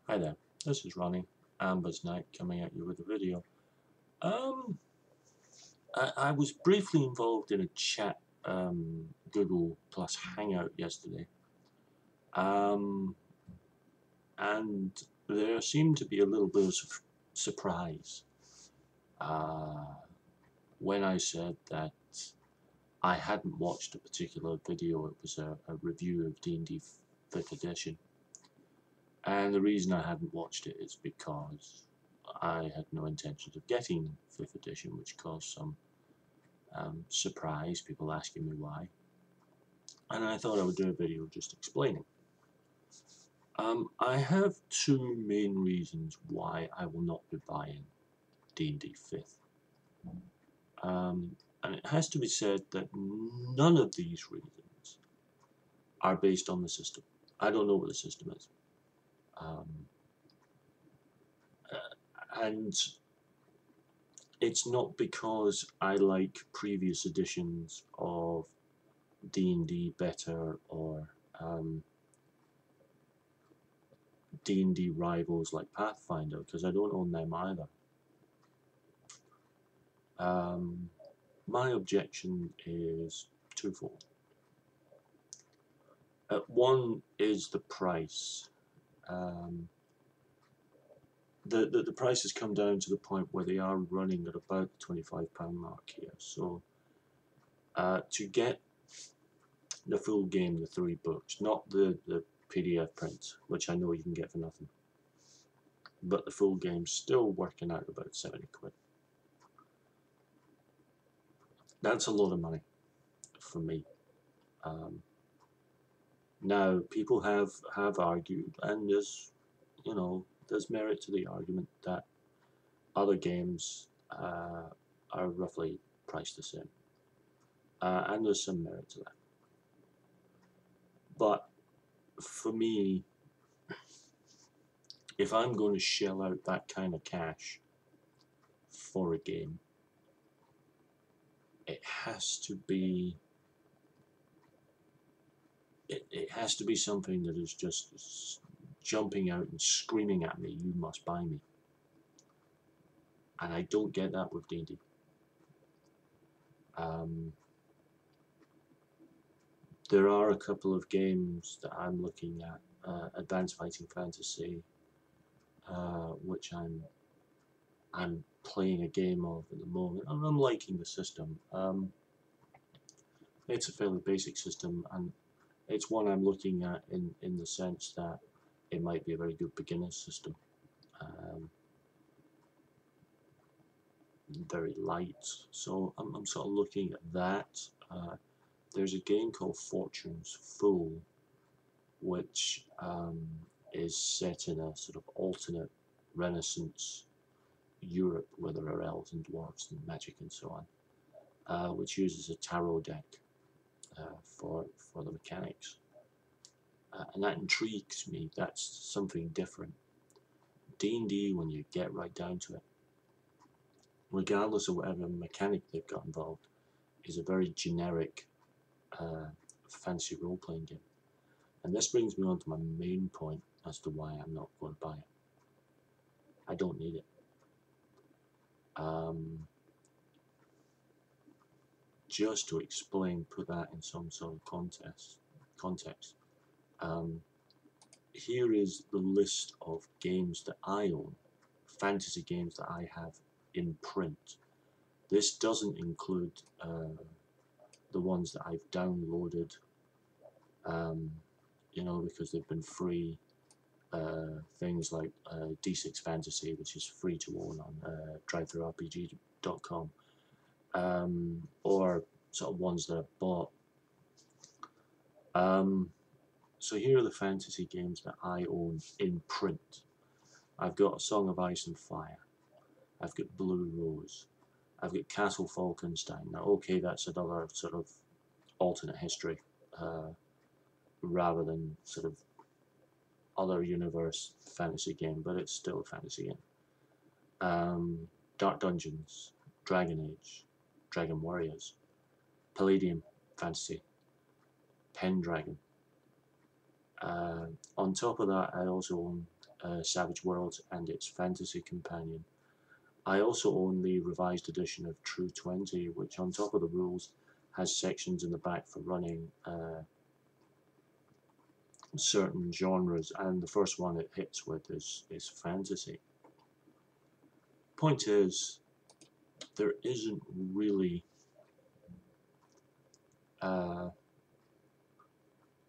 Hi there, this is Ronnie, Amber's Night, coming at you with a video. Um, I was briefly involved in a chat, Google Plus Hangout yesterday, um, and there seemed to be a little bit of surprise uh, when I said that I hadn't watched a particular video. It was a review of D&D 5th edition, and the reason I hadn't watched it is because I had no intentions of getting 5th edition, which caused some surprise, people asking me why. And I thought I would do a video just explaining. I have two main reasons why I will not be buying D&D 5th. And it has to be said that none of these reasons are based on the system. I don't know what the system is. And it's not because I like previous editions of D&D better or D&D rivals like Pathfinder, because I don't own them either. My objection is twofold. One is the price. The price has come down to the point where they are running at about the £25 mark here. So to get the full game, the 3 books, not the PDF print, which I know you can get for nothing, but the full game's still working out about 70 quid. That's a lot of money for me. Now, people have argued, and there's merit to the argument that other games are roughly priced the same, and there's some merit to that. But for me, if I'm going to shell out that kind of cash for a game, it has to be something that is just jumping out and screaming at me, "You must buy me." And I don't get that with D&D. There are a couple of games that I'm looking at, Advanced Fighting Fantasy, which I'm playing a game of at the moment, and I'm liking the system. It's a fairly basic system, and it's one I'm looking at in the sense that it might be a very good beginner's system. Very light, so I'm sort of looking at that. There's a game called Fortune's Fool, which is set in a sort of alternate Renaissance Europe where there are elves and dwarves and magic and so on, which uses a tarot deck for the mechanics. And that intrigues me. That's something different. D&D, when you get right down to it, regardless of whatever mechanic they've got involved, is a very generic fantasy role-playing game. And this brings me on to my main point as to why I'm not going to buy it. I don't need it. Just to explain, put that in some sort of context. Here is the list of games that I own, fantasy games that I have in print. This doesn't include the ones that I've downloaded, because they've been free. Things like D6 Fantasy, which is free to own on drivethrurpg.com, or sort of ones that I've bought. So here are the fantasy games that I own in print. I've got A Song of Ice and Fire. I've got Blue Rose. I've got Castle Falkenstein. Now, okay, that's another sort of alternate history, rather than sort of other universe fantasy game, but it's still a fantasy game. Dark Dungeons, Dragon Age, Dragon Warriors, Palladium Fantasy, Pendragon. On top of that, I also own Savage Worlds and its fantasy companion. I also own the revised edition of True 20, which on top of the rules has sections in the back for running certain genres, and the first one it hits with is fantasy. Point is, there isn't really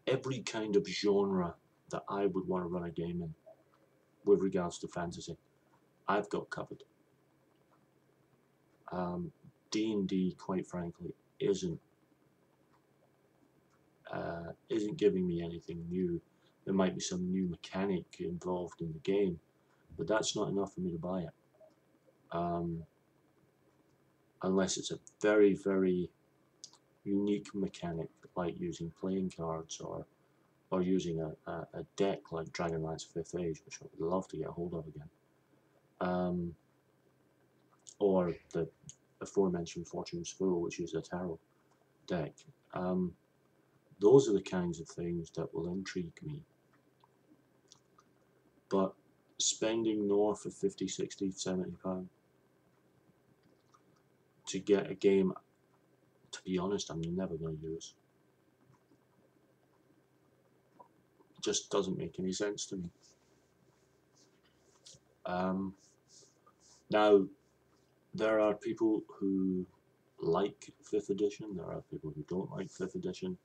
every kind of genre that I would want to run a game in with regards to fantasy. I've got covered. D&D, quite frankly, isn't giving me anything new. There might be some new mechanic involved in the game, but that's not enough for me to buy it. Unless it's a very, very unique mechanic, like using playing cards or using a deck like Dragonlance 5th Age, which I would love to get a hold of again. Or the aforementioned Fortune's Fool, which is a tarot deck. Those are the kinds of things that will intrigue me. But spending north of 50, 60, 70 pounds to get a game, to be honest, I'm never going to use. It just doesn't make any sense to me. Now, there are people who like 5th edition, there are people who don't like 5th edition,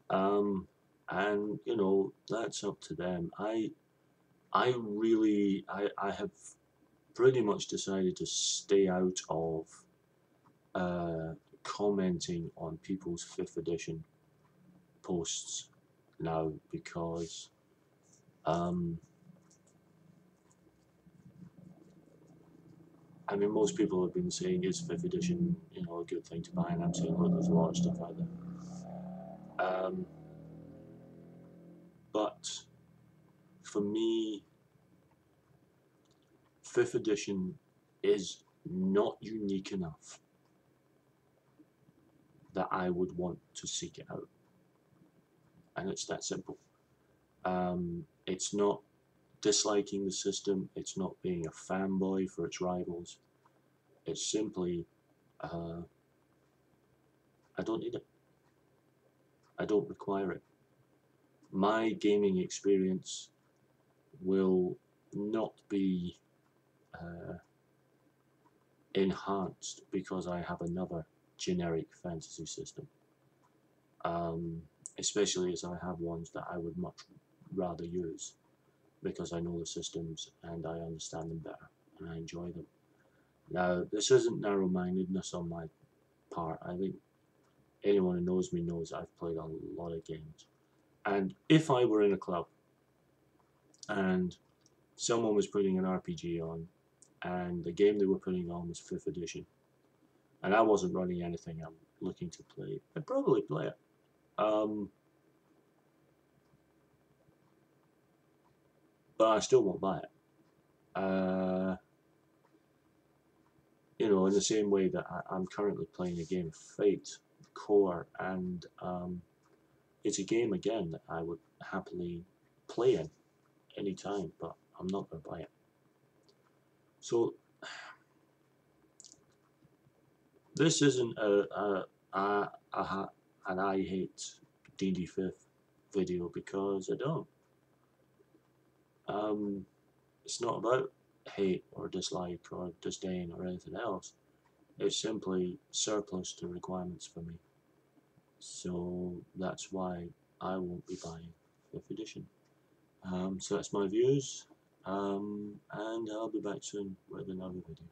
and you know, that's up to them. I have pretty much decided to stay out of commenting on people's 5th edition posts now, because I mean, most people have been saying, is 5th edition, you know, a good thing to buy, and I'm saying, look, there's a lot of stuff out there. But for me, 5th edition is not unique enough that I would want to seek it out. And it's that simple. It's not disliking the system, it's not being a fanboy for its rivals. It's simply, I don't need it. I don't require it. My gaming experience will not be enhanced because I have another generic fantasy system. Especially as I have ones that I would much rather use, because I know the systems and I understand them better and I enjoy them. Now, this isn't narrow-mindedness on my part. I think anyone who knows me knows I've played a lot of games. And if I were in a club and someone was putting an RPG on and the game they were putting on was 5th edition and I wasn't running anything I'm looking to play, I'd probably play it. But I still won't buy it. You know, in the same way that I'm currently playing a game of Fate Core, and it's a game again that I would happily play in any time, but I'm not going to buy it. So this isn't an I hate D&D 5th video, because I don't. It's not about hate or dislike or disdain or anything else. It's simply surplus to requirements for me. So that's why I won't be buying 5th edition. So that's my views, and I'll be back soon with another video.